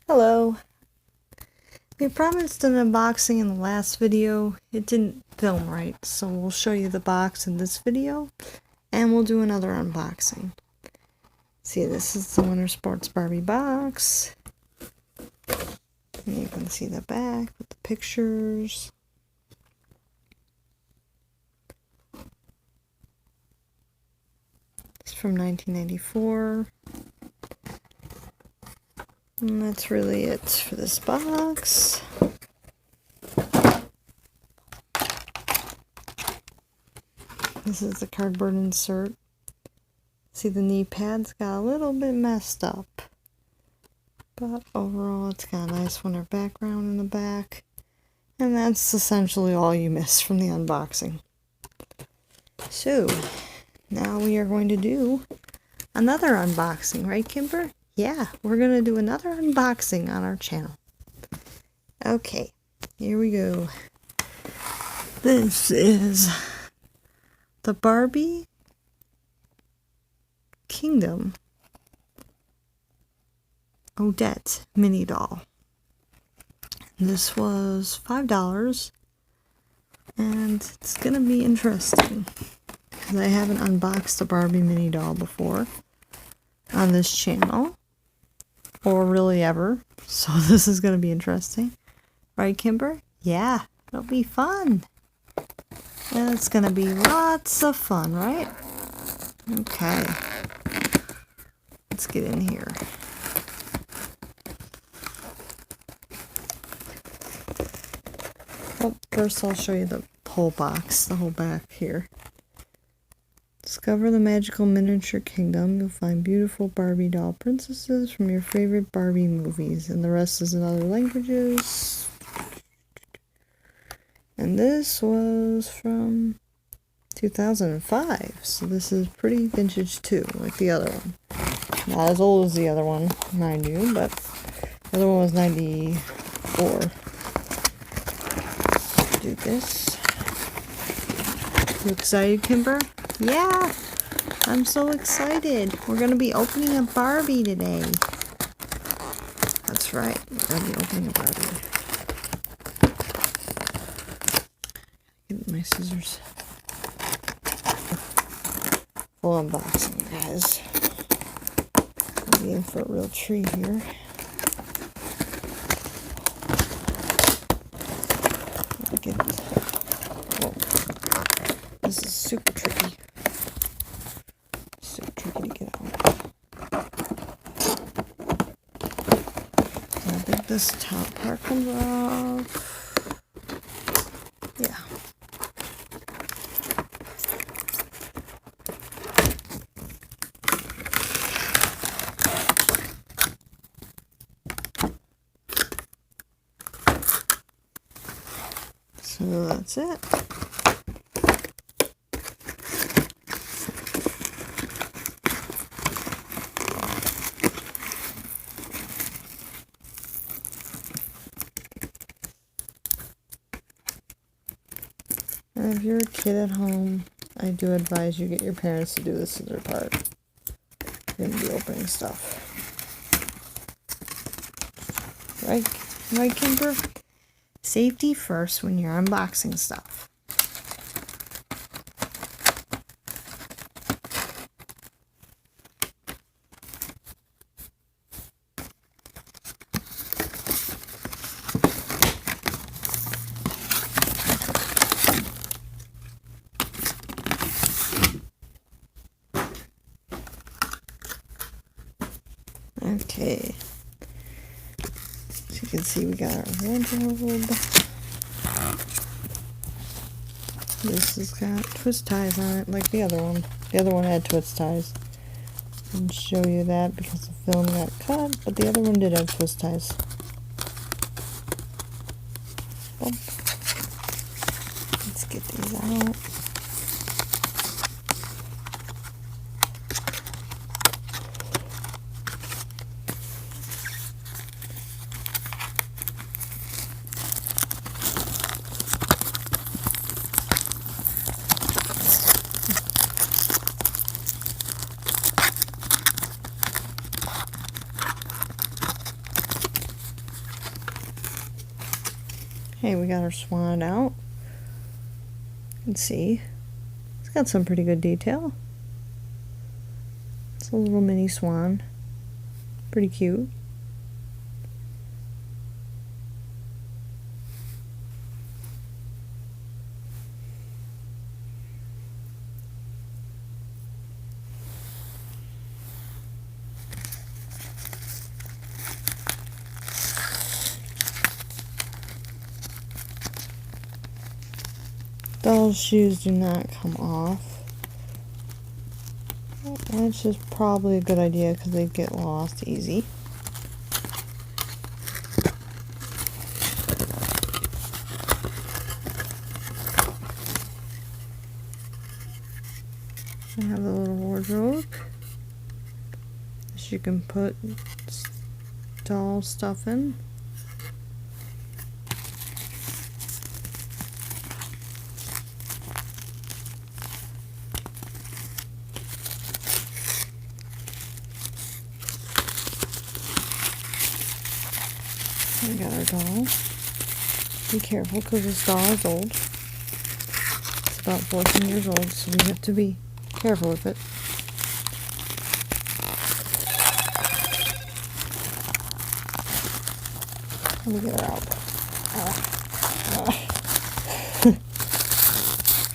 Hello. We promised an unboxing in the last video. It didn't film right, so we'll show you the box in this video, and we'll do another unboxing. See, this is the Winter Sports Barbie box. And you can see the back with the pictures. It's from 1994. And that's really it for this box. This is the cardboard insert. See, the knee pads got a little bit messed up. But overall, it's got a nice winter background in the back. And that's essentially all you missed from the unboxing. So, now we are going to do another unboxing, right, Kimber? Yeah, we're going to do another unboxing on our channel. Okay, here we go. This is the Barbie Kingdom Odette mini doll. This was $5, and it's going to be interesting because I haven't unboxed a Barbie mini doll before on this channel. Or really ever. So this is going to be interesting. Right, Kimber? Yeah, it'll be fun. And it's going to be lots of fun, right? Okay. Let's get in here. Oh, first I'll show you the whole box, the whole back here. Discover the magical miniature kingdom. You'll find beautiful Barbie doll princesses from your favorite Barbie movies. And the rest is in other languages. And this was from 2005. So this is pretty vintage too, like the other one. Not as old as the other one, mind you, but the other one was 94. Do this. You excited, Kimber? Yeah, I'm so excited. We're going to be opening a Barbie today. That's right, we're going to be opening a Barbie. Get my scissors. Full unboxing, guys. I'm in for a real treat here. Get it. Oh, this is super tricky. Tricky to get out. I think this top part comes off. Yeah. So that's it. And if you're a kid at home, I do advise you get your parents to do the scissor part. You're going to be opening stuff. Right, Kimber? Safety first when you're unboxing stuff. Okay, as you can see, we got our wardrobe. This has got twist ties on it, like the other one. The other one had twist ties. I didn't show you that because the film got cut, but the other one did have twist ties. Oh. Let's get these out. Hey, we got our swan out. You can see it's got some pretty good detail. It's a little mini swan. Pretty cute. Doll's shoes do not come off. That's just probably a good idea because they get lost easy. I have a little wardrobe that you can put doll stuff in. We got our doll. Be careful because this doll is old. It's about 14 years old, so we have to be careful with it. Let me get her out. I'm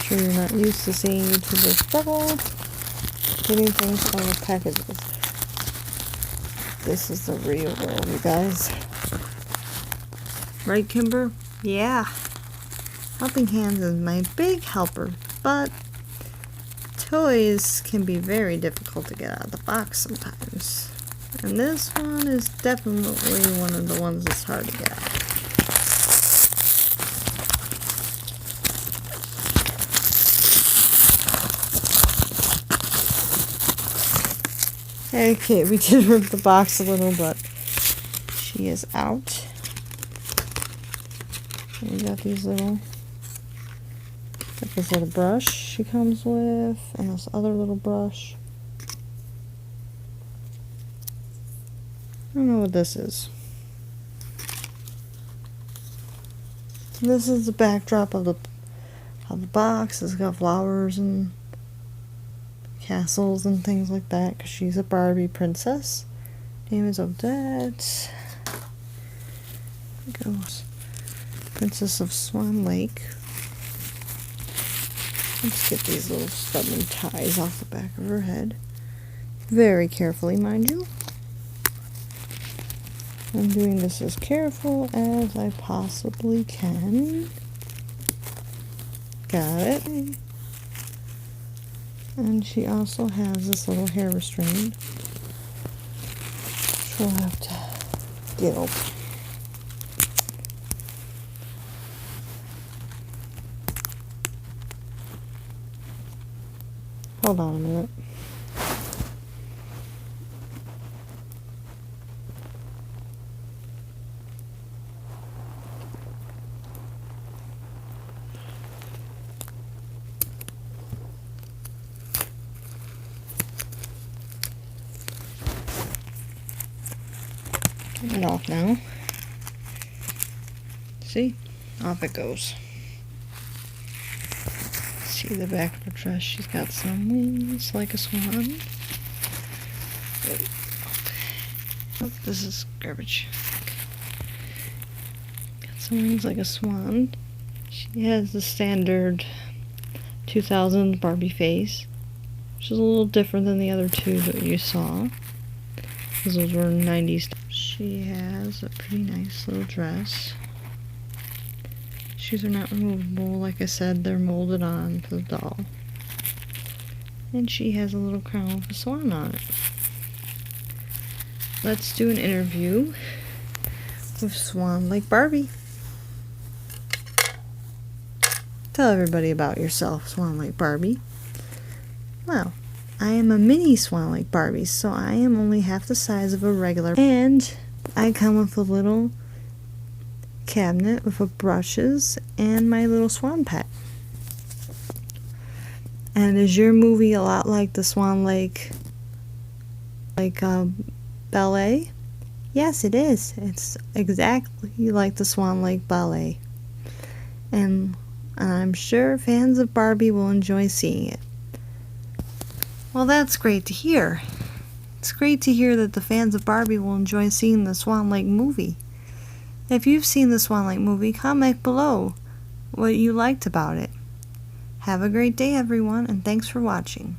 sure you're not used to seeing YouTubers struggle getting things out of packages. This is the real world, you guys. Right, Kimber? Yeah. Helping Hands is my big helper, but toys can be very difficult to get out of the box sometimes. And this one is definitely one of the ones that's hard to get out. Okay, we did rip the box a little, but she is out. And we got these little, got this little brush she comes with, and this other little brush. I don't know what this is. This is the backdrop of the box. It's got flowers and castles and things like that because she's a Barbie princess. Name is Odette. There goes Princess of Swan Lake. Let's get these little stubborn ties off the back of her head. Very carefully, mind you. I'm doing this as careful as I possibly can. Got it. And she also has this little hair restraint, which we'll have to get open. Hold on a minute. Get it off now. See? Off it goes. See the back of her dress? She's got some wings like a swan. Oh, this is garbage. Got some wings like a swan. She has the standard 2000 Barbie face, which is a little different than the other two that you saw, because those were 90s. She has a pretty nice little dress. Shoes are not removable. Like I said, they're molded on to the doll. And she has a little crown with a swan on it. Let's do an interview with Swan Lake Barbie. Tell everybody about yourself, Swan Lake Barbie. Well, I am a mini Swan Lake Barbie, so I am only half the size of a regular. And I come with a little cabinet with brushes and my little swan pet. And is your movie a lot like the Swan Lake ballet? Yes, it is. It's exactly like the Swan Lake ballet. and I'm sure fans of Barbie will enjoy seeing it. Well, that's great to hear. It's great to hear that the fans of Barbie will enjoy seeing the Swan Lake movie. If you've seen the Swan Lake movie, comment below what you liked about it. Have a great day, everyone, and thanks for watching.